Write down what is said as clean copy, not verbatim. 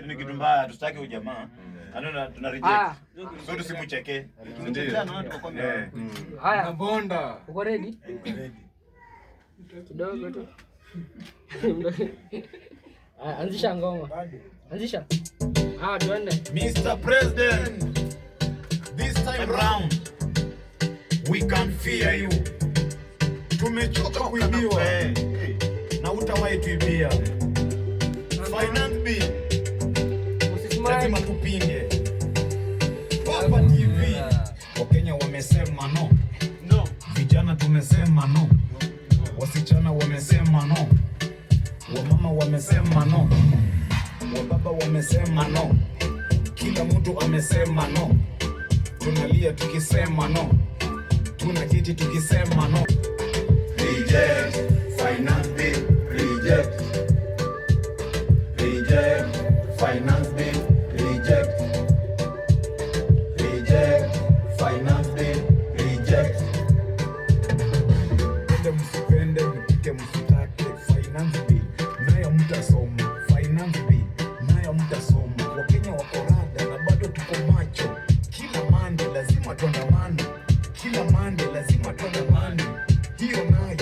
ni kitu mbaya, tusitaki huyo jamaa. Anaona tuna reject. So tusimucheke. Ndio. Haya, bonda. Uko ready? Kidogo tu. Anzisha ngoma. Anzisha. Tuende. Mr. President, this time round we can fear you. Tumechoka kuibiwa na utawahi tuibia. Finance bill lazima tupinge. Papa TV Wakenya wamesema no. Vijana tumesema no. Wasichana wamesema no. Wamama wamesema no. Wababa wamesema no. Kila mtu amesema no. Tunalia tukisema no. Tunakiti tukisema no. Reject finance bill, reject. Reject finance bill, reject. Reject finance bill, reject. Pende msipende, mpike msitake, finance bill nayo mtasoma. Finance bill nayo mtasoma. Wakenya wako rada na bado tuko macho. Kila mande lazima tuandamane. Kila mande lazima tuandamane. Hiyo nayo